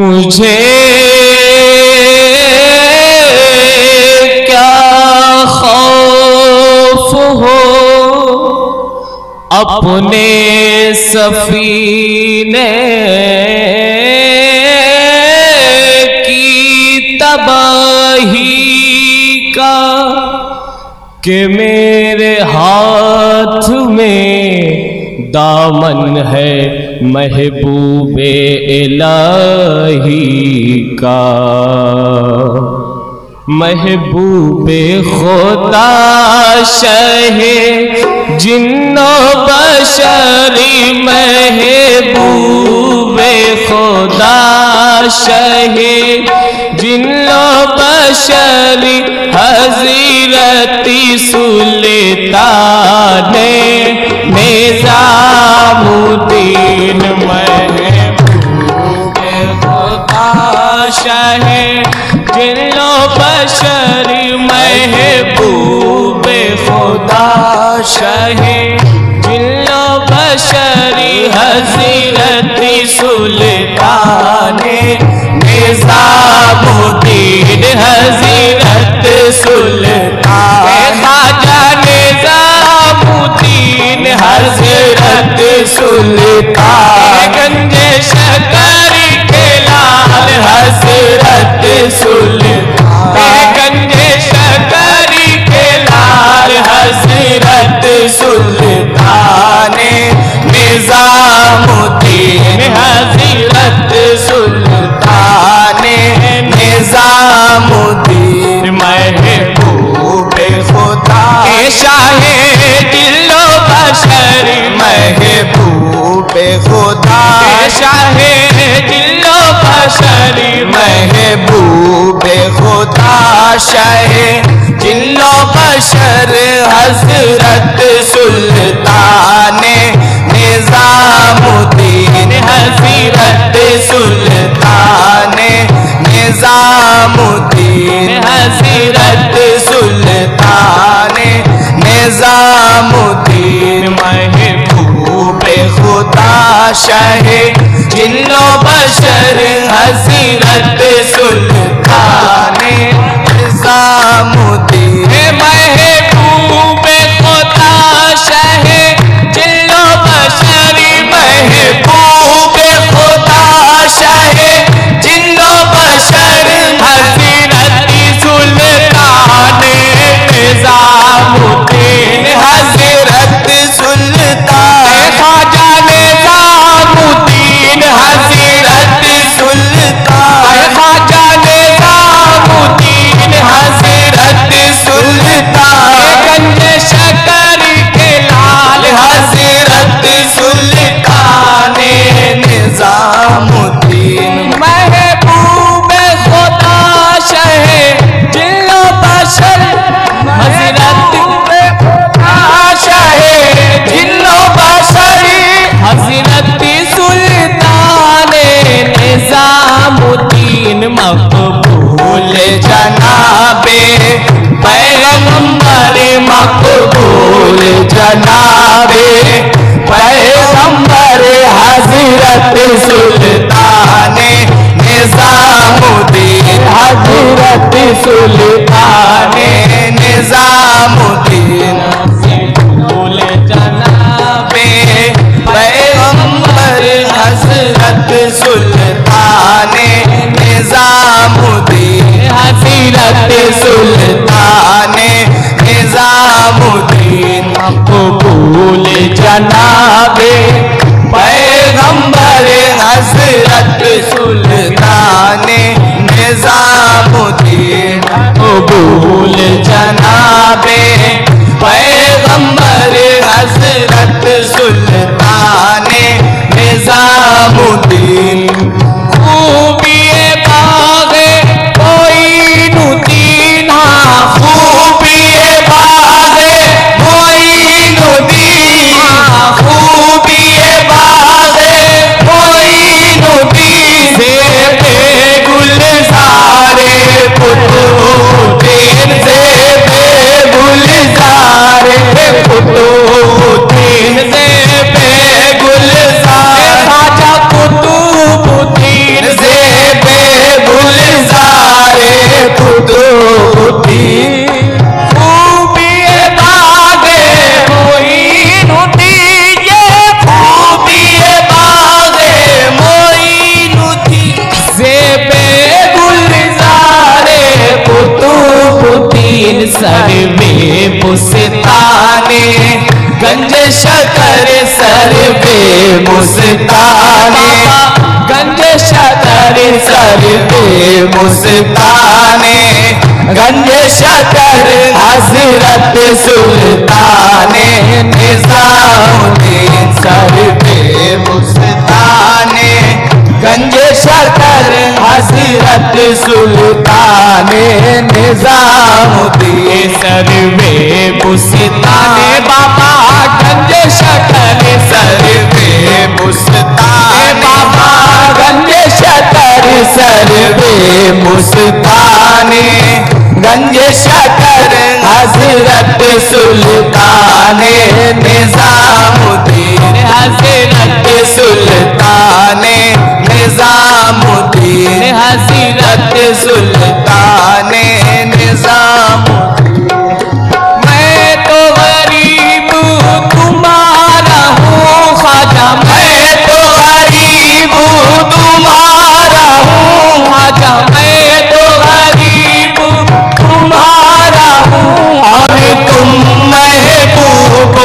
मुझे क्या खौफ हो अपने सफीने की तबाही का कि मेरे हाथ में दामन है महबूबे इलाही का। महबूबे खुदा शहे जिन्नो बशरी महबूबे खुदा शहे जिन्नो बशरी हज़रती सुल्ताने निज़ामुद्दीन महबूबे खुदा शहे जिन्नो बशरी महबूबे खुदा शहे जिन्नो बशरी हज़रती सुल्ताने निज़ामुद्दीन हज़रत सुल्तान ख्वाजा निज़ामुद्दीन हज़रत सुल्तान गंजे शकरी के लाल हज़रत सुल्तान गंजे शकरी के लाल हज़रत सुल्तान निज़ामुद्दीन हज़रत सुल्तान निज़ामुद्दीन महबूबे खुदा शाहे दिलो बशर महबूबे खुदा शाहे दिलो बशर महबूबे खुदा शाहे दिलो बशर हज़रत सुल्तान निज़ामुद्दीन हज़रत सुल्तान निज़ामुद्दीन हज़रत सुल्तान निज़ामुद्दीन महबूबे खुदा शहे जिन्नो बशर हज़रत सुल्तान निज़ामुद्दीन महबूबे खुदा शहे जिन्नो बशर महबूबे खुदा शहे जिन्नो बशर हज़रत सुल्तान निज़ामुद्दीन हज़रत सुल्तान ख्वाजा निज़ामुद्दीन हज़रत सुल्तान ख्वाजा निज़ामुद्दीन हज़रत सुल्तान गंजे शकरी के लाल हज़रत सुल्तान निज़ामुद्दीन महबूबे खुदा शहे जिन्नो बशर हज़रत खुदा शहे जिन्नो बशरी हज़रत सुल्तान निज़ामुद्दीन मक़बूल जनाबे पैगंबर मक़बूल जनाबे पैगंबर हज़रत सुल्तान निज़ामुद्दीन हज़रत सुल्तान निज़ामुद्दीन मक़बूल जनाबे पैगंबर हज़रत सुल्तान निज़ामुद्दीन हज़रत सुल्तान निज़ामुद्दीन मक़बूल जनाबे पैगंबर हज़रत सुल्तान निज़ामुद्दीन मक़बूल जनाबे पैगंबर हज़रत सुल्तान निज़ामुद्दीन खूबिए बाग़े मोइनुद्दीन खूबिए बाग़े मोइनुद्दीन खूबिए बाग़े मोइनुद्दीन से बेगुलज़ारे पुतुद्दीन से बेगुल शकर सर पे मुस्ताने, गंज शकर सर पे मुस्ताने, गंज शकर हजरत सुल्ताने निजामुद्दीन सर पे मुस्ताने, गंज शकर हजरत सुल्ताने निजामुद्दीन सर पे मुस्ताने, बाबा गंज शकर सर पे मुस्ताने, बाबा गंज शकर सर पे मुस्ताने, गंज शकर हजरत सुल्ताने निजामुद्दीन, हजरत सुल्ताने निजामुद्दीन, हजरत सुल्ताने निजामुद्दीन। मैं तो गरीब तुम्हारा हूँ ख्वाजा, मैं तो गरीब तुम्हारा हूँ ख्वाजा, मैं तो गरीब तुम्हारा हूँ, और तुम महबूब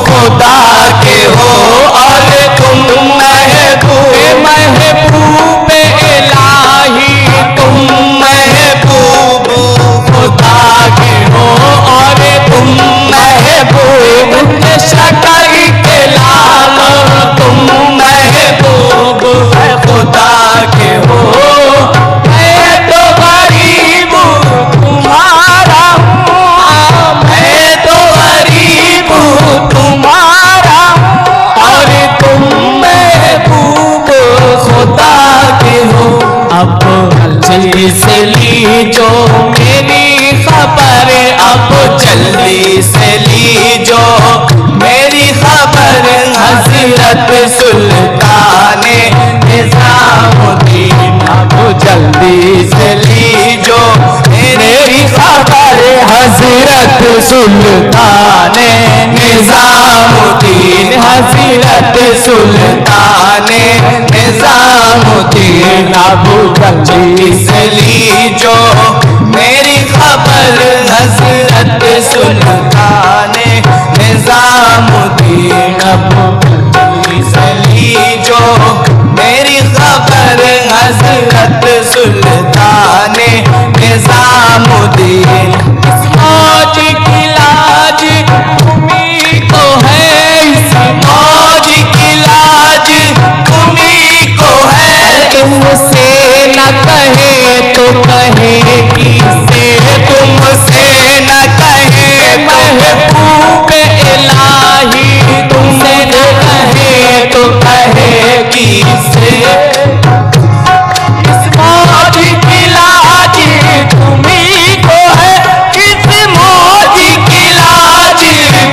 खुदा के हो, और तुम महबूब इलाही, तुम महबूब खुदा के हो, और तुम महबूब शकर के लाल, तुम महबूब खुदा के हो। मैं तो गरीब तुम्हारा हूँ, मैं तो गरीब तुम्हारा हूँ, और तुम महबूब खुदा के हो। अब जल्दी से लीजो मेरी खबर, अब जल्दी से लीजो मेरी खबर, हजरत सुल्ताने निजामुद्दीन, अब जल्दी से लीजो मेरी खबर, हजरत सुल्ताने निजामुद्दीन, हजरत सुल्ताने निजामुद्दीन, अब जल्दी से लीजो मेरी खबर, हजरत सुल्ताने निजामुद्दीन, अब जल्दी से लीजो मेरी खबर, हजरत सुल्ताने निजामुद्दीन। इस मौज की लाज तुम्हीं को है, इस मौज की लाज तुम्हीं को है, तुमसे न कहे तो कहे किसे, तुमसे न कहे महबूब इलाही, तुमसे न कहे तो कहे किसे। इस मौज की लाज तुम्हीं को है, इस मौज की लाज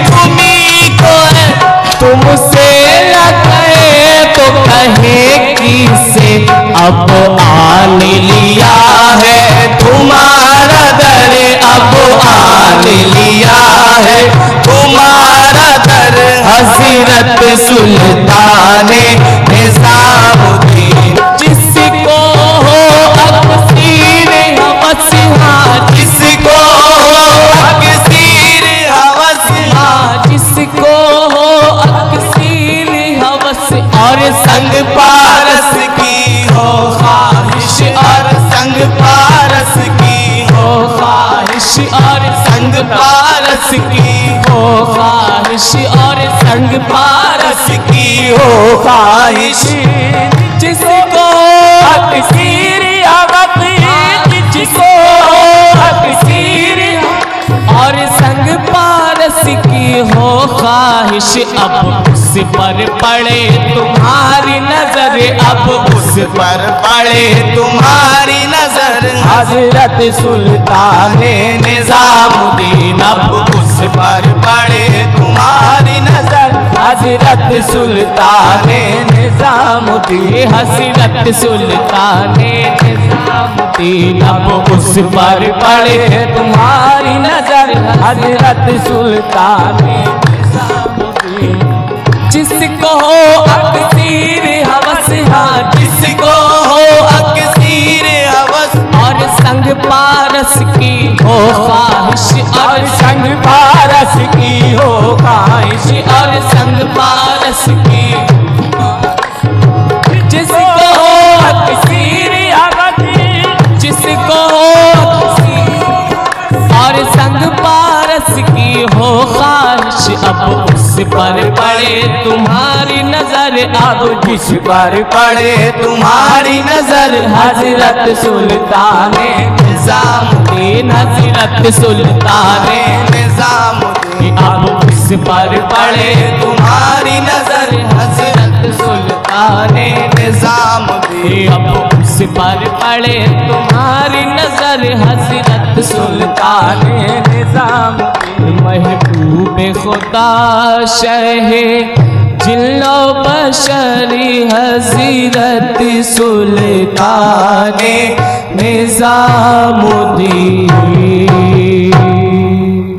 तुम्हीं को है, तुमसे न कहे तो कहे किसे। अब आन लिया है तुम्हारा दर, अब आन लिया है तुम्हारा दर, हजरत सुल्ताने निजामुद्दीन। जिसको हो अक्सीर हवस, जिसको हो अक्सीर हवस, जिसको हो अक्सीर हवस, और संग पारस की हो ख्वाहिश, और संग पारस की हो ख्वाहिश, और संग पारस की हो ख्वाहिश, और संग पारस की हो ख्वाहिश। जिसको अक्सीर हवस, जिसको अक्सीर और संग पारस की हो ख्वाहिश, अब उस पर पड़े तुम्हारी नजर, अब उस पर पड़े तुम्हारी नजर, हजरत सुल्ताने निजामुद्दीन, अब उस पर पड़े तुम्हारी नजर, हजरत सुल्ताने निजामुद्दीन, हजरत सुल्ताने निजामुद्दीन, अब उस पर पड़े तुम्हारी नजर, हजरत सुल्ताने निजामुद्दीन। जिसको हो अक्सीर हवस, हाँ जिसको हो अक्सीर हवस, और संग पारस की हो ख्वाहिश, और संग पारस की हो ख्वाहिश, और संग पारस की जिसको हो तकसीर अवधि, जिसको हो और संग पारस की हो ख्वाहिश, अब उस पर पड़े तुम्हारी नजर, अब जिस पर पड़े तुम्हारी नजर, हजरत सुल्ताने निजामुद्दीन, हजरत सुल्ताने निजामुद्दीन, अब उस पर पड़े तुम्हारी नजर, हजरत सुल्ताने निजामुद्दीन, अब उस पर पड़े तुम्हारी नजर, हजरत सुल्ताने निजामुद्दीन, महबूब खुदा शहे जिल्लो बशरी हजरत सुल्ताने निजामुद्दीन।